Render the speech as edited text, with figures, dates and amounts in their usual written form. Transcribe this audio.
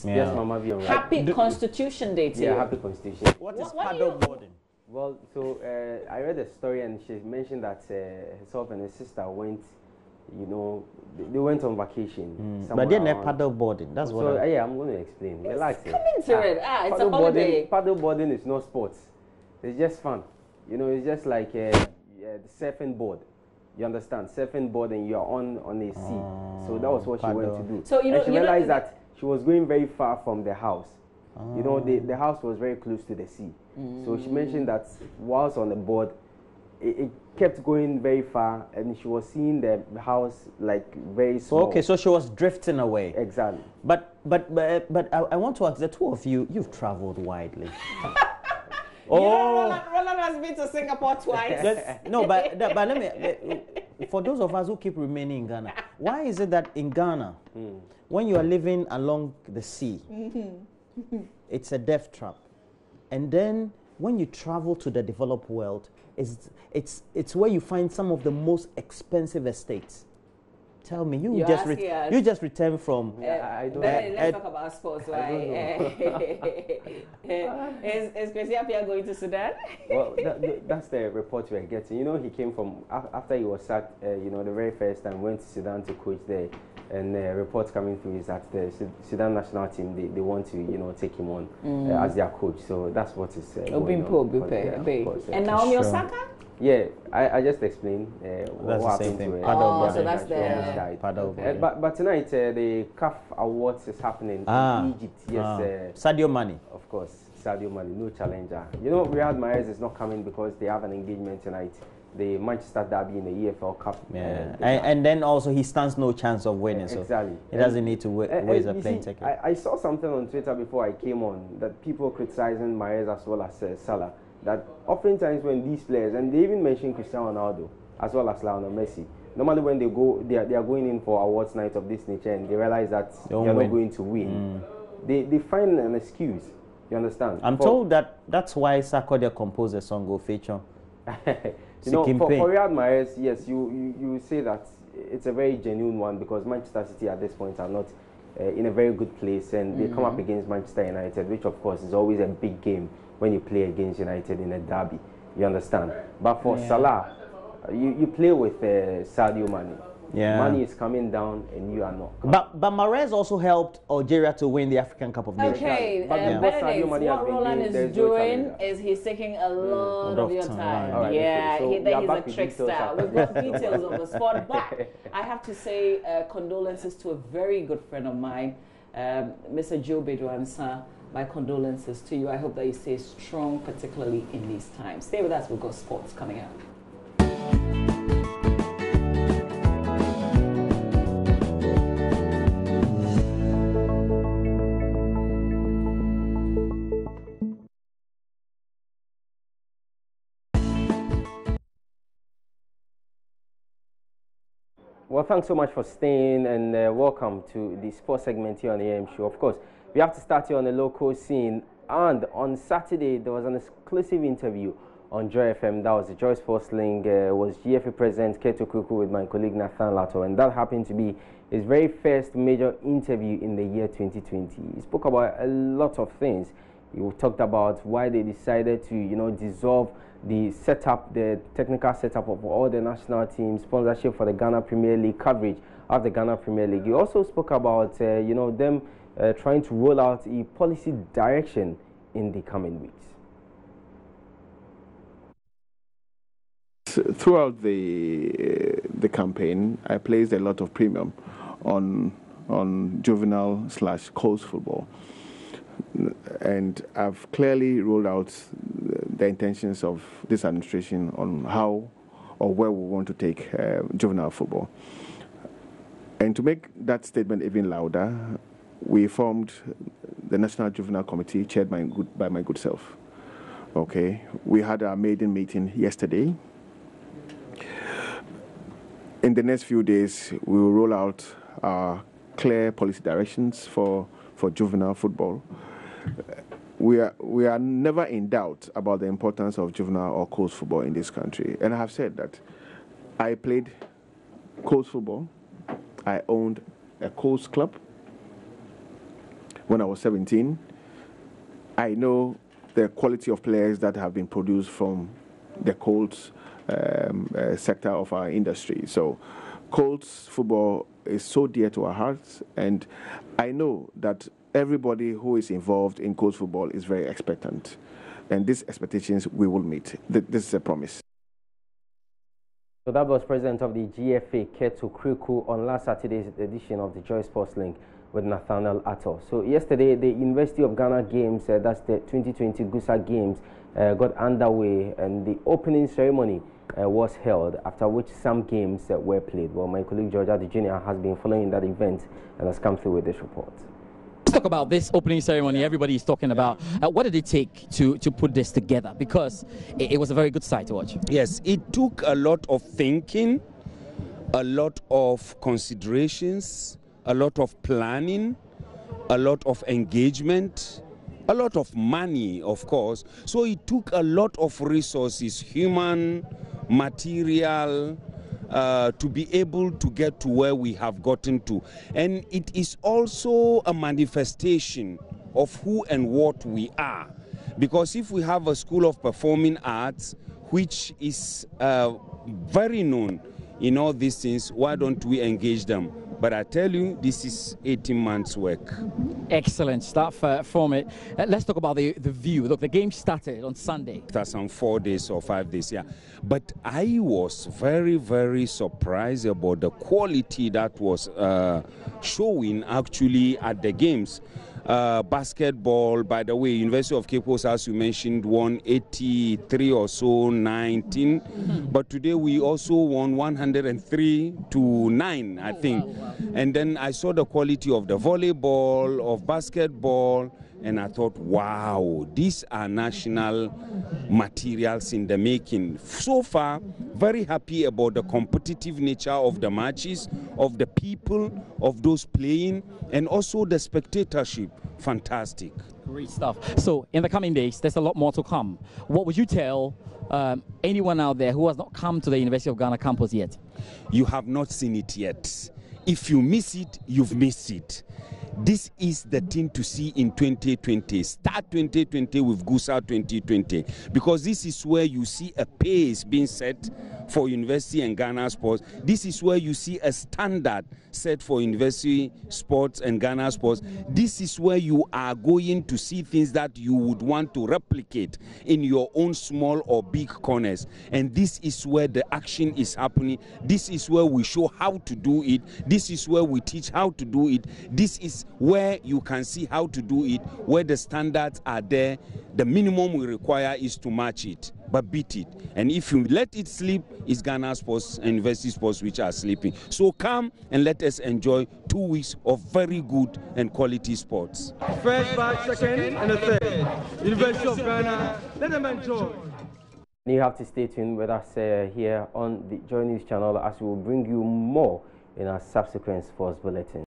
Yes. Yeah. Yes, Mama V. Happy Constitution Day to you. Yeah, happy Constitution. What is What paddle boarding? Well, so I read a story and she mentioned that herself and her sister went, you know, they went on vacation. But they're not paddle boarding. That's what. So yeah, I'm going to explain. Relax. Come into it. It's a holiday. Paddle boarding is not sports. It's just fun. You know, it's just like the surfing board. You understand? Surfing board and you're on a sea. So that was what she went to do. So you know, and she realized that she was going very far from the house. You know, the house was very close to the sea. So she mentioned that whilst on the board, it kept going very far, and she was seeing the house like very small. Okay, so she was drifting away. Exactly. But I want to ask the two of you. You've traveled widely. Roland has been to Singapore twice. No, but let me. For those of us who keep remaining in Ghana, why is it that in Ghana, when you are living along the sea, it's a death trap, and then when you travel to the developed world, it's where you find some of the most expensive estates? Tell me, you just returned from. I don't. Let's talk about sports. Is Chrissy Appiah going to Sudan? Well, that's the report we're getting. You know, he came from after he was sacked. You know, the very first time went to Sudan to coach there, and reports coming through is that the Sudan national team they want to take him on as their coach. So that's what is going on. And Naomi Osaka. Yeah, I just explained what happened to her. So that's the paddle. But tonight the CAF Awards is happening in Egypt. Yes, Sadio Mane. Of course, Sadio Mane, no challenger. You know, Riyad Mahrez is not coming because they have an engagement tonight. The Manchester Derby in the EFL Cup. Yeah, and then also he stands no chance of winning. Exactly. So he doesn't need to waste a plane ticket. I saw something on Twitter before I came on that people criticizing Mahrez as well as Salah. That oftentimes when these players, and they even mentioned Cristiano Ronaldo as well as Lionel Messi, normally when they are going in for awards night of this nature and they realize that they're not going to win, they find an excuse. You understand? I'm told that's why Sarkodie composed a song of feature. You know, for Riyad Mahrez, yes, you say that it's a very genuine one because Manchester City at this point are not in a very good place, and they come up against Manchester United, which of course is always a big game when you play against United in a derby. You understand? But for Salah, you play with Sadio Mane. Yeah. Mane is coming down and you are not. But Mahrez also helped Algeria to win the African Cup of Nations. Okay, Benedict, what Roland is doing is he's taking a lot of your time. Right, yeah, okay. So he's a trickster. We've got details on the spot, but I have to say condolences to a very good friend of mine, Mr. Joe Bedouansa. My condolences to you. I hope that you stay strong, particularly in these times. Stay with us. We've got sports coming up. Well, thanks so much for staying, and welcome to the sports segment here on the AM Show. Of course, we have to start here on the local scene, and on Saturday there was an exclusive interview on Joy FM. That was the Joy Sports Link. Was GFA President Keto Kuku with my colleague Nathan Lato, and that happened to be his very first major interview in the year 2020. He spoke about a lot of things. He talked about why they decided to, dissolve the setup, the technical setup of all the national teams, sponsorship for the Ghana Premier League, coverage of the Ghana Premier League. He also spoke about, them trying to roll out a policy direction in the coming weeks. Throughout the campaign, I placed a lot of premium on juvenile/coast football. And I've clearly rolled out the intentions of this administration on how or where we want to take juvenile football. And to make that statement even louder, we formed the National Juvenile Committee, chaired by my good self. Okay, we had our maiden meeting yesterday. In the next few days, we will roll out our clear policy directions for juvenile football. We are never in doubt about the importance of juvenile or coast football in this country. And I have said that I played coast football. I owned a coast club. when I was 17. I know the quality of players that have been produced from the Colts sector of our industry. So Colts football is so dear to our hearts, and I know that everybody who is involved in Colts football is very expectant, and these expectations we will meet. This is a promise. So that was president of the GFA, Ketu Kriku, on last Saturday's edition of the Joy Sports Link with Nathaniel Atto. So yesterday, the University of Ghana Games, that's the 2020 Gusa Games, got underway, and the opening ceremony was held, after which some games were played. Well, my colleague George Adi Jr. has been following that event and has come through with this report. Let's talk about this opening ceremony. Everybody is talking about what did it take to put this together, because it was a very good sight to watch. Yes, it took a lot of thinking, a lot of considerations, a lot of planning, a lot of engagement, a lot of money, of course. So it took a lot of resources, human, material, to be able to get to where we have gotten to. And it is also a manifestation of who and what we are. Because if we have a school of performing arts, which is very known in all these things, why don't we engage them? But I tell you, this is 18 months' work. Excellent stuff from it. Let's talk about the view. Look, the game started on Sunday. That's on 4 days or 5 days, yeah. But I was very, very surprised about the quality that was showing actually at the games. Basketball, by the way, University of Cape Coast, as you mentioned, won 83 or so, 19. But today we also won 103-9, I think. Wow. And then I saw the quality of the volleyball, of basketball, and I thought, wow, these are national materials in the making. So far, very happy about the competitive nature of the matches, of the people, of those playing, and also the spectatorship. Fantastic. Great stuff. So in the coming days, there's a lot more to come. What would you tell anyone out there who has not come to the University of Ghana campus yet? You have not seen it yet. If you miss it, you've missed it. This is the thing to see in 2020. Start 2020 with Gusa 2020, because this is where you see a pace being set for university and Ghana sports. This is where you see a standard set for university sports and Ghana sports. This is where you are going to see things that you would want to replicate in your own small or big corners. And this is where the action is happening. This is where we show how to do it. This is where we teach how to do it. This is where you can see how to do it, where the standards are there. The minimum we require is to match it, but beat it. And if you let it sleep, it's Ghana sports and university sports which are sleeping. So come and let us enjoy 2 weeks of very good and quality sports. First batch, second, and the third. University of Ghana, let them enjoy. You have to stay tuned with us here on the JoyNews channel, as we will bring you more in our subsequent sports bulletin.